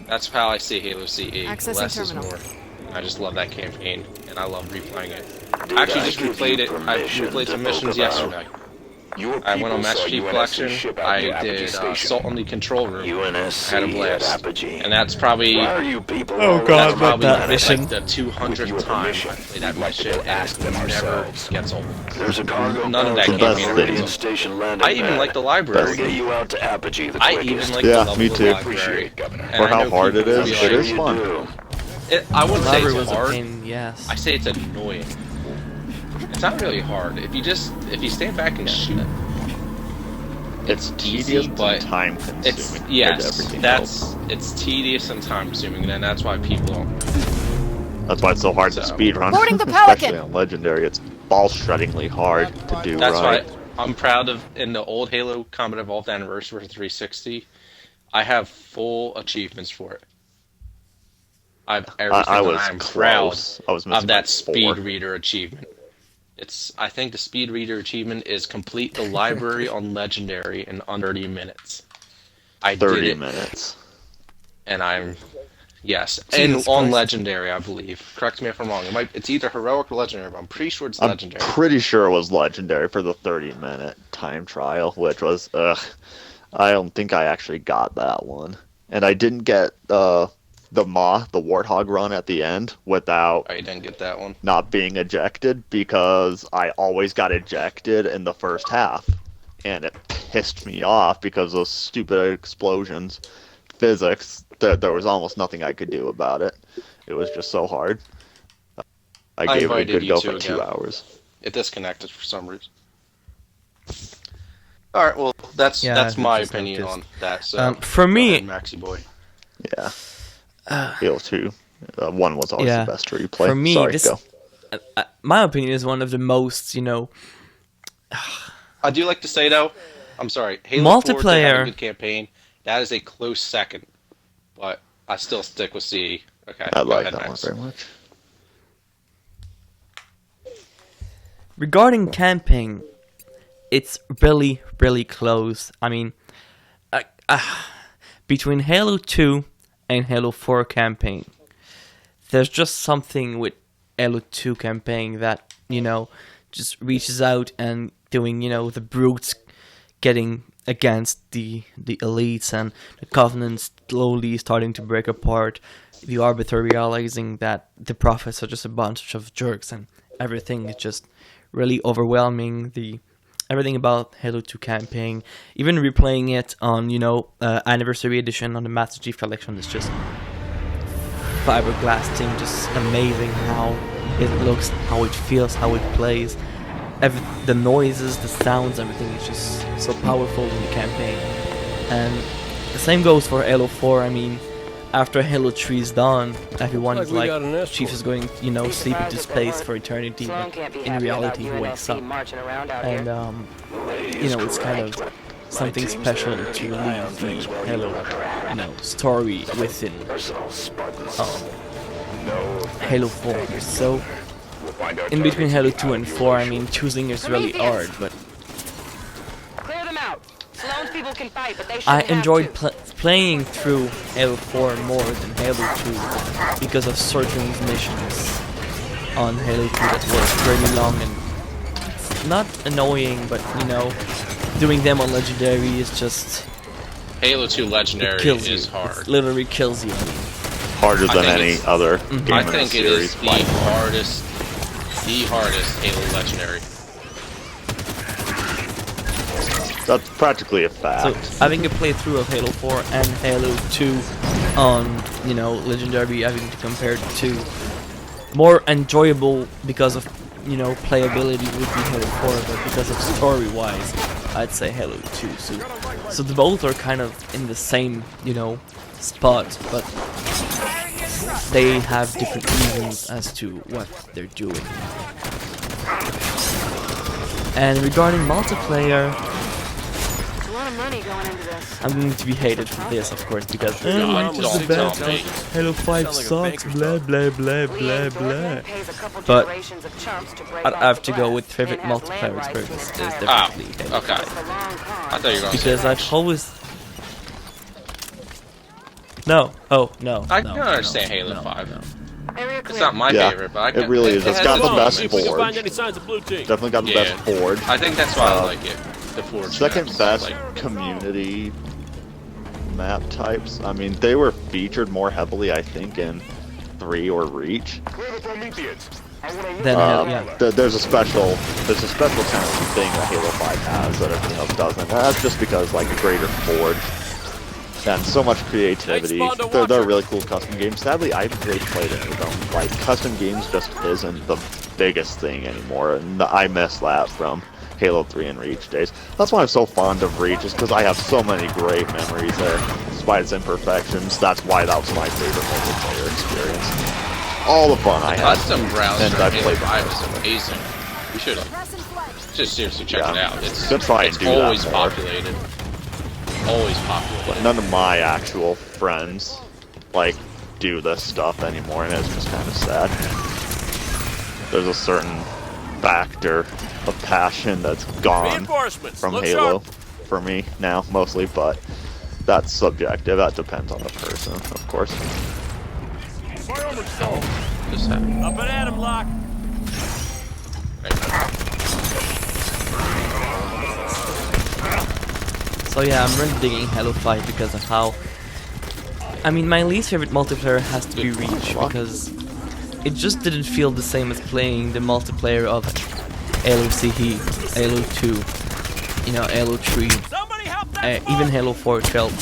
That's how I see Halo CE. Accessing Less terminal. is more. I just love that campaign, and I love replaying it. I actually just replayed it. I replayed some missions yesterday. I went on Master Chief Collection. I did Assault on the Control Room. UNSC I had a at blast. Apogee. And that's probably Why are you people Oh, always God, that's not probably that mission. like the 200th time I played that mission, and it never gets old. There's a cargo None of that The best campaign thing. ever gets station landing I even like the library. Get you out to Apogee the I quickest. even like Yeah, the level me of the too. library. Appreciate, Governor. And For I how know hard it people is, be it like, is fun. I wouldn't say Library it's was a hard. pain, yes. I say it's annoying. It's not really hard. If you stand back and shoot, It's easy, tedious but and time consuming. it's compared to yes, everything else. it's tedious and time consuming, and that's why people don't. That's why it's so hard to So- speedrun. Boarding the Especially Pelican! on Legendary, it's ball-shreddingly hard to do That's right. why I'm proud of in the old Halo Combat Evolved Anniversary for 360. I have full achievements for it. I have everything, I and was I'm close. I was missing of that like 4. speed reader achievement. I think the speed reader achievement is complete the library on Legendary in under 30 minutes. I 30 did it, minutes. and yes, Jesus and on Christ. Legendary, I believe. Correct me if I'm wrong. It's either heroic or legendary, but I'm pretty sure it's I'm legendary. pretty sure it was Legendary for the 30-minute time trial, which was, I don't think I actually got that one. And I didn't get the Warthog run at the end without I didn't get that one. not being ejected because I always got ejected in the first half. And it pissed me off because those stupid explosions, physics, there was almost nothing I could do about it. It was just so hard. I gave it a invited good you go two for 2 again. hours. It disconnected for some reason. All right, well, that's Yeah, that's I my just opinion noticed. on that. So For go me, ahead, Maxie boy. Yeah. Halo 2. 1 was always Yeah. the best to replay. For me, Sorry, this- go. my opinion is one of the most, I do like to say though, I'm sorry, Halo 4 did have Multiplayer. a good campaign. That is a close second, but I still stick with CE. Okay. I like ahead, that one Max. very much. Regarding camping, it's really, really close. I mean, between Halo 2 and Halo 4 campaign, there's just something with Halo 2 campaign that, you know, just reaches out and doing, you know, the brutes getting against the elites and the Covenant slowly starting to break apart, the Arbiter realizing that the Prophets are just a bunch of jerks and everything is just really overwhelming. Everything about Halo 2 campaign, even replaying it on, you know, Anniversary Edition on the Master Chief Collection is just fiberglass thing, just amazing how it looks, how it feels, how it plays. The noises, the sounds, everything is just so powerful in the campaign. And the same goes for Halo 4. I mean, after Halo 3 is done, everyone is like, Chief is going, you know, sleep into space for eternity, but in reality he wakes up. And, you know, it's kind of something special to leave the Halo, you know, story within Halo 4. So, in between Halo 2 and 4, I mean, choosing is really hard, but Clear them out. Sloan's people can fight, but they I shouldn't have enjoyed to. playing through Halo 4 more than Halo 2 because of certain missions on Halo 2 that were pretty long and not annoying, but, you know, doing them on Legendary is just... Halo 2 Legendary is hard. It literally kills you. Harder than any other game I in the think it series. is the hardest Halo Legendary. That's practically a fact. So having a playthrough of Halo 4 and Halo 2 on, you know, Legendary, having to compare the two, more enjoyable because of, you know, playability would be Halo 4, but because of story-wise, I'd say Halo 2. So the both are kind of in the same, you know, spot, but they have different reasons as to what they're doing. And regarding multiplayer, There's a lot of money going into this. I'm going to be hated for this, of course, because don't tell me. Halo 5 sucks, blah blah blah blah blah. Pays a couple But generations of chumps to break I'd out have the to go West with favorite and has multiplayer land rights experience to is the definitely Halo. Okay. It's a long con. I thought you were going to say Because I've always... No. Oh, no. I no, can understand no, Halo no, 5. no. Area It's clear. not my Yeah, favorite, but I can, it really is. It's got the best moments. forge. Definitely got the best forge. I think that's why I like it. The forge. Second maps. best Like, community map types. I mean, they were featured more heavily, I think, in 3 or Reach. Then, yeah. There's a special talented thing that Halo 5 has that everything else doesn't. And that's just because like a greater forge and so much creativity. They're really cool custom games. Sadly, I haven't really played any of them. Like custom games just isn't the biggest thing anymore, and I miss that from Halo 3 and Reach days. That's why I'm so fond of Reach, is because I have so many great memories there. Despite its imperfections, that's why that was my favorite multiplayer experience. All the fun I had. custom browser and in I Halo played 5 is amazing. You should just seriously check it out. It's Should try and it's do that always more. populated. Always populated. But none of my actual friends like do this stuff anymore, and it's just kind of sad. There's a certain factor of passion that's gone from Halo for me now, mostly, but that's subjective. That depends on the person, of course. Just have Up and at him, Lock. So yeah, I'm really digging Halo 5 because of how... I mean, my least favorite multiplayer has to be Reach, because it just didn't feel the same as playing the multiplayer of Halo CE, Halo 2, you know, Halo 3, even Halo 4 felt...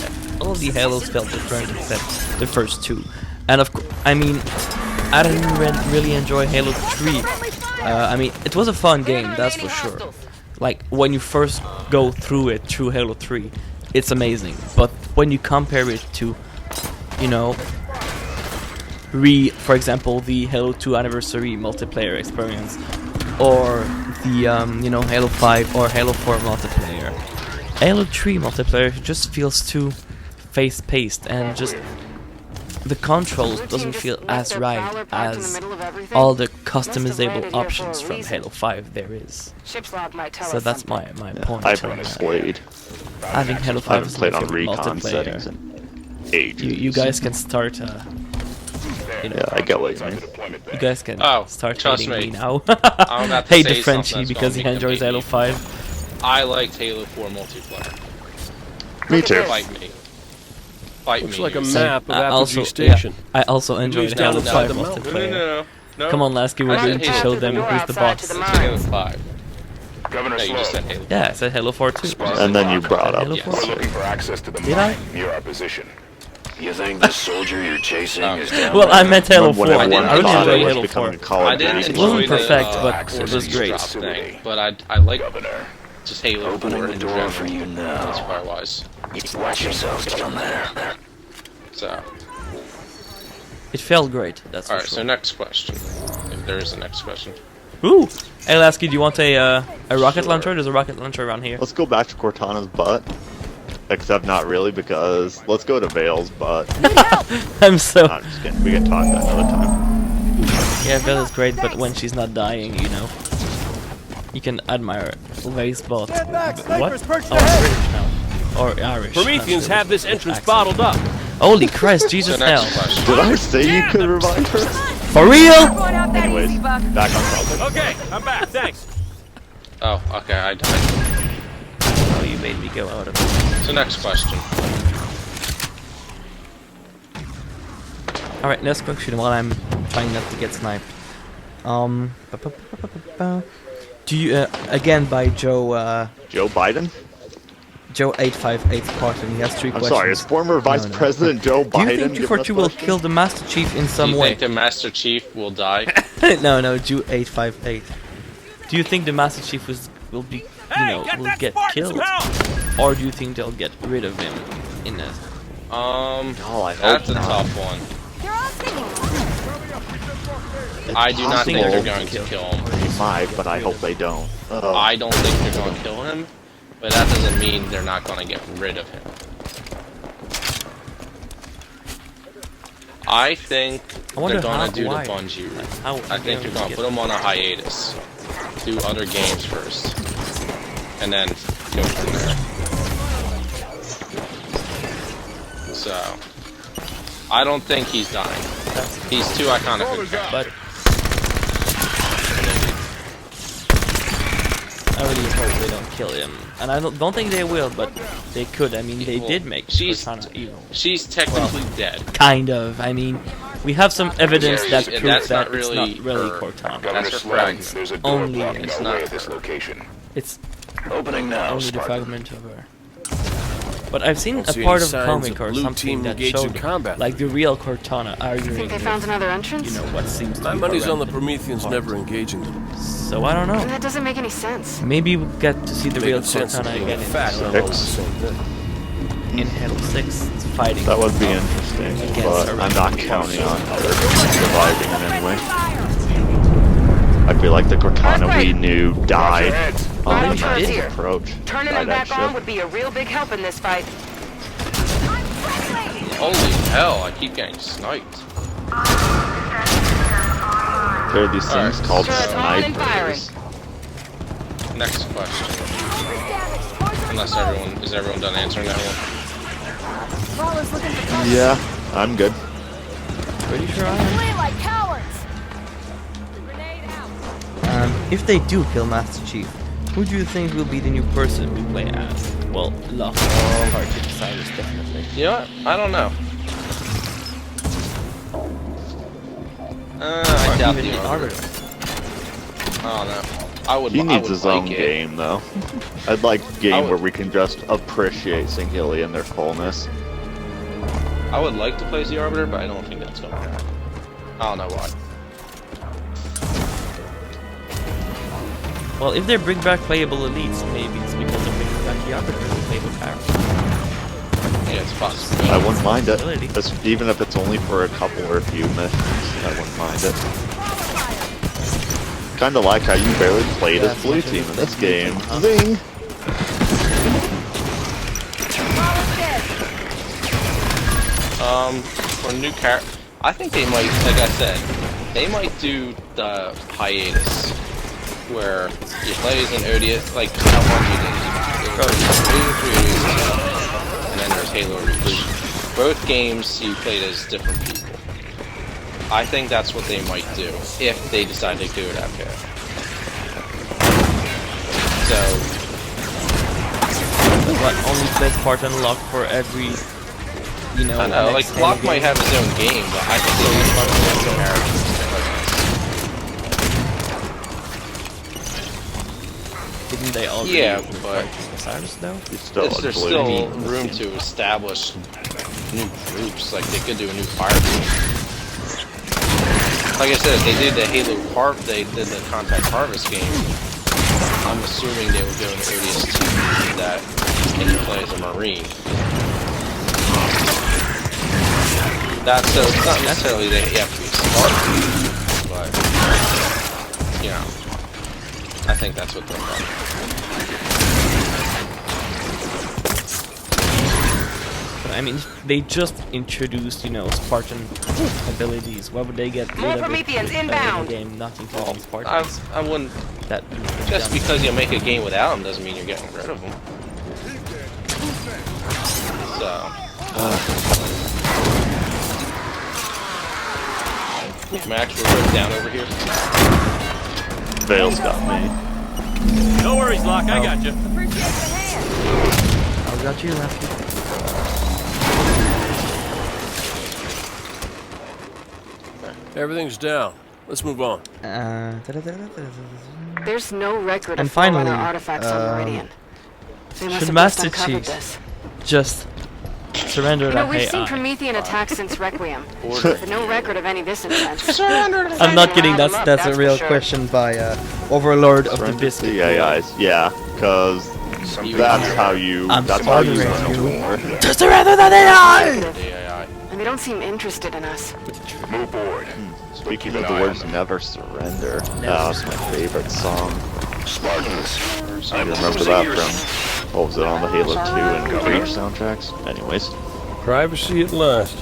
All the Halos felt different except the first two. And of course, I mean, I didn't really enjoy Halo 3. I mean, it was a fun game, that's for sure. Like, when you first go through it, through Halo 3, it's amazing. But when you compare it to, you know, for example, the Halo 2 Anniversary multiplayer experience, or the, you know, Halo 5 or Halo 4 multiplayer, Halo 3 multiplayer just feels too fast-paced and just the controls doesn't feel as right as all the customizable options from Halo 5 there is. So that's my point. I've never played. I think Halo 5 I haven't is played my on favorite recon multiplayer. settings in ages. You guys can start. You know, Yeah, I get what you mean. you guys can start trust hating me me. now. I'm about to Hate say the Frenchie something that's because he gonna make enjoys them Halo hate 5. I liked Halo 4 multiplayer. Me too. Fight me. Fight Looks me. like a you map of I Apogee also, Station. I also enjoyed down Halo inside 5 the mountain. multiplayer. No. Come on, Lasky, we're I going said to Halo show them who's the boss. It's Halo 5. Governor No, you just said Sloan. Halo. Yeah, I said Halo 4 too. And then you brought up. Halo Yes. 4? We're looking for access to the Did I? mine near our position. You think the soldier you're chasing is down Well, I there? meant Halo 4. When I everyone really thought enjoyed it was Halo 4. becoming Call of I didn't Duty. It wasn't enjoy perfect, the, but access it was to great. thing, but I like Governor, just Halo 4 opening the in door general, for you now. multiplayer-wise. Watch yourselves down there. So, It felt great, that's for alright, sure. so next question. If there is a next question. Ooh! Hey Lasky, do you want a rocket launcher? There's a rocket launcher around here. Let's go back to Cortana's butt. Except not really, because let's go to Vale's butt. I'm so... I'm just kidding. We can talk that another time. Yeah, Vale is great, but when she's not dying, you know. You can admire Vale's butt. What? Oh, it's British now. Or Irish. Prometheans not have this British entrance accent. bottled up. Holy Christ, Jesus So next hell. question. Did I say you could revive her? For real? Anyways, back on topic. Okay, I'm back. Thanks. Oh, okay, I died. Oh, you made me go out of it. So next question. Alright, next question while I'm trying not to get sniped. Do you, again by Joe, Joe Biden? Joe 858 Spartan, he has 3 I'm questions. sorry, is former Vice President Joe Do you Biden think giving us 242 will questions? kill the Master Chief in some Do you way? think the Master Chief will die? No, Joe 858. Do you think the Master Chief will be, you know, will get killed? Or do you think they'll get rid of him in a... No, I hope That's a not. tough one. I do not think they're going to kill him. They might, but I hope they don't. I don't think they're going to kill him, but that doesn't mean they're not going to get rid of him. I think wonder they're going how- to do the why? Bungie route. How I think they're going to get- put him on a hiatus, do other games first, and then go from there. So, I don't think he's dying. He's too iconic a character. But I really hope they don't kill him. And I don't think they will, but they could. I mean, they Well, did make she's- Cortana evil. She's technically dead. Kind of. I mean, we have some evidence Yeah, that and proves that's that not it's really not really her. Cortana. Governor That's her Sloan, fragment. there's a door Only blocking it's our not way at this her. location. It's Opening now, only the Spartan. fragment of her. But I've seen Don't a see part any of signs comic of or blue something team that engaged in showed combat. like the real Cortana arguing Think they with, found another entrance? you know, what seems to My be money's on the random Prometheans part. never engaging them. So I don't know. That doesn't make any sense. Maybe we'll get to see the real Making sense of Cortana being again fat in and Halo, all the same thing. in Halo 6. It's fighting. That would be interesting, but I'm not counting on her surviving in any way. I feel like the Cortana we knew died on Final the turns here. approach. Turning by them that back on ship. would be a real big help in this fight. Holy hell, I keep getting sniped. There are these things Alright. called Sure, it's on and snipers. Next question. Unless is everyone done answering that one? Yeah, I'm good. Pretty sure I am. If they do kill Master Chief, who do you think will be the new person we play as? Well, Lasky. Hard to decide, is definitely. You know what? I don't know. I doubt Even the the Arbiter. Arbiter. I don't know. I would. He I needs would his like own it. game, though. I'd like a game would- where we can just appreciate Singhili and their coolness. I would like to play as the Arbiter, but I don't think that's going to happen. I don't know why. Well, if they bring back playable elites, maybe it's because they're bringing back the Arbiter as a playable character. Yeah, it's possible. I wouldn't mind it. Possibility. Even if it's only for a couple or a few missions, I wouldn't mind it. Kinda like how you barely played Yeah, as Blue much as Team you in this played game. Blue Team, huh? Zing! for new character, I think they might, like I said, they might do the hiatus where you play as an odious, like how Bungie did. And then there's Halo Reach. Both games you played as different people. I think that's what they might do if they decide to go that path. So, what, only play Spartan Lock for every, you know, I know, like Locke might have his own game, but I think they'll probably have some characters. Didn't they all? Yeah, but there's still room to establish new groups. Like they could do a new fire group. Like I said, they did the they did the Contact Harvest game. I'm assuming they would go into ODST that and you play as a Marine. That's so it's not necessarily that you have to be Spartan, but you know, I think that's what they're doing. I mean, they just introduced, you know, Spartan abilities. Why would they get rid More of Prometheans it in inbound. a game not including Spartans? I wouldn't. That Just because you make a game without them doesn't mean you're getting rid of them. So. Max, we're right down over here. Vale's got me. No worries, Locke. I got you. I got you, Lasky. Everything's down. Let's move on. There's no record And of Forerunner finally, artifacts on Meridian. They must should have Master just uncovered Chief this. just surrender You know, that we've seen AI? Promethean attacks since Requiem, but no record of any this intense. I'm not kidding, that's a real question by Overlord of the Surrender Biscuit. the AIs, yeah, because that's how you. That's how you learn. To surrender that AI! And they don't seem interested in us. Move forward. Speaking of the words, never surrender. That's my favorite song. Spartans. I remember that from, what was it, on the Halo 2 and Reach soundtracks? Anyways. Privacy at last.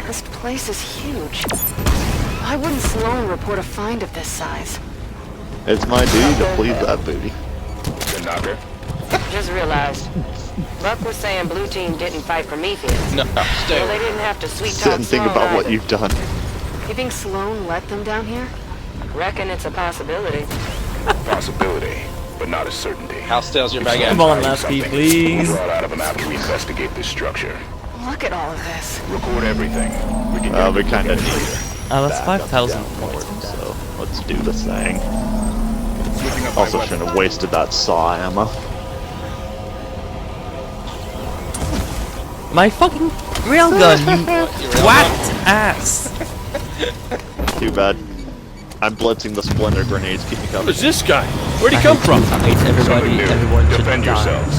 This place is huge. Why wouldn't Sloan report a find of this size? It's my duty to please that booty. Good knocker. Just realized. Buck was saying blue team didn't fight Prometheus. No, stay. Well, they didn't have to sweet Sit talk and think Sloan about what either. you've done. You think Sloan let them down here? Reckon it's a possibility. Possibility, but not a certainty. How stale's your baguette? Come on, Lasky, please. We'll brought out of him after we investigate this structure. Look at all of this. Record everything. We can get We kind of it need later. That's 5,000 forward, so let's do this thing. Also shouldn't have wasted that saw ammo. My fucking railgun, you whacked ass! Too bad. I'm blitzing the splinter grenades, keep me covered. Who's this guy? Where'd he come from? I hate everybody, everyone should Defend die. yourselves.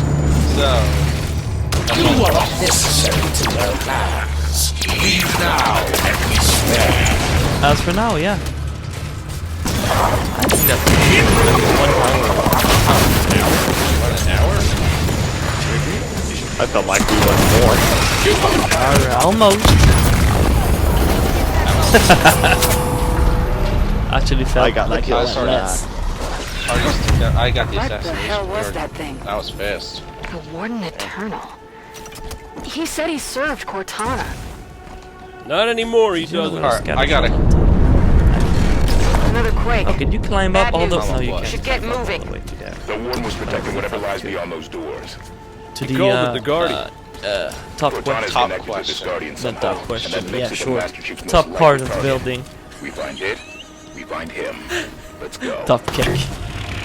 So, You are not necessary to know plans. Leave now and be spared. As for now, yeah. I think that's 1 hour. I felt like we went more. Almost. Actually felt I got like the it kill went for less. I got the What the assassination. hell was that thing? That was fast. The Warden Eternal. He said he served Cortana. Not anymore, he doesn't. Alright, I got it. Another quake. Oh, can you climb up Bad all news. those? No, you We can't. should get climb up all moving. the way to there. The warden was protecting whatever lies beyond those doors. To He the called it the Guardian. top Cortana's top connected to this question. guardian the somehow, top and question. that Yeah, makes it the sure. Master Chief's most Top likely part of the target. building. We find it, we find him. Let's go. Top kick.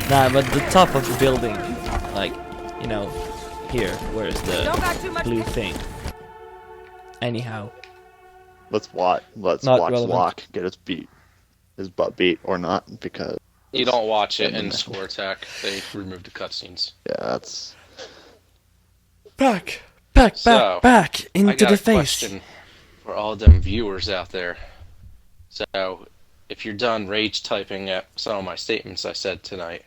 Nah, but the top of the building, like, you know, here, where's the blue thing? Anyhow, Let's watch Not watch relevant. Locke get his butt beat or not, because You don't watch it in Score Attack. They removed the cutscenes. yeah, that's back So, back I into got the a face. question for all them viewers out there. So, if you're done rage typing at some of my statements I said tonight,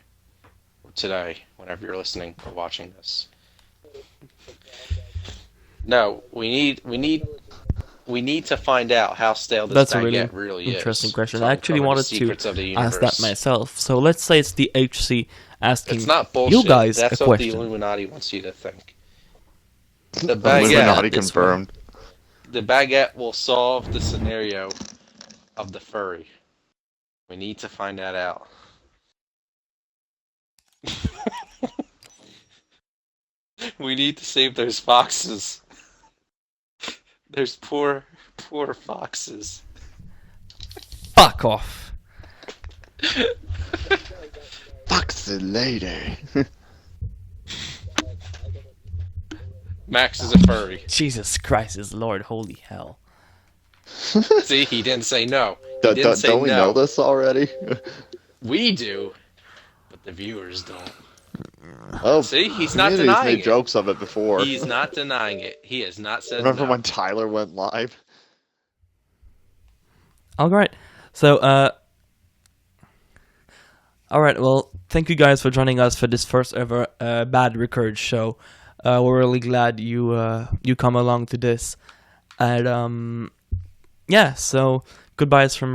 or today, whenever you're listening or watching this. No, we need We need to find out how stale this That's a baguette really is. interesting question. So I actually uncover the wanted secrets to of the ask that universe. myself. So let's say it's the HC asking It's not bullshit. you guys That's a what the question. Illuminati wants you to think. The Illuminati baguette, confirmed. the baguette will solve the scenario of the furry. We need to find that out. We need to save those foxes. There's poor foxes. Fuck off. Foxy lady. Max is a furry. Jesus Christ is Lord, holy hell. See, he didn't say no. He didn't say Don't we know this already? We do, but the viewers don't. Oh, See, he's not community's denying made it. jokes of it before. He's not denying it. He has not said Remember no. when Tyler went live? Alright, so, alright, well, thank you guys for joining us for this first ever Bad Record show. We're really glad you come along to this. And, yeah, so, goodbyes from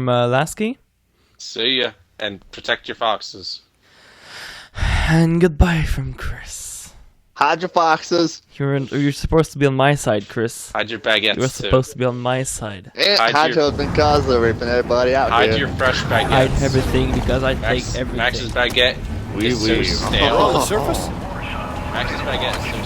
Lasky. See ya, and protect your foxes. And goodbye from Chris. Hide your foxes. You're supposed to be on my side, Chris. Hide your baguettes, You're too. supposed to be on my side. Hide your husband Cosler ripping everybody out Hide here. your fresh baguettes. Hide everything because I take everything. Max's baguette Oui, is oui. so stale. On the surface? Max's baguette is so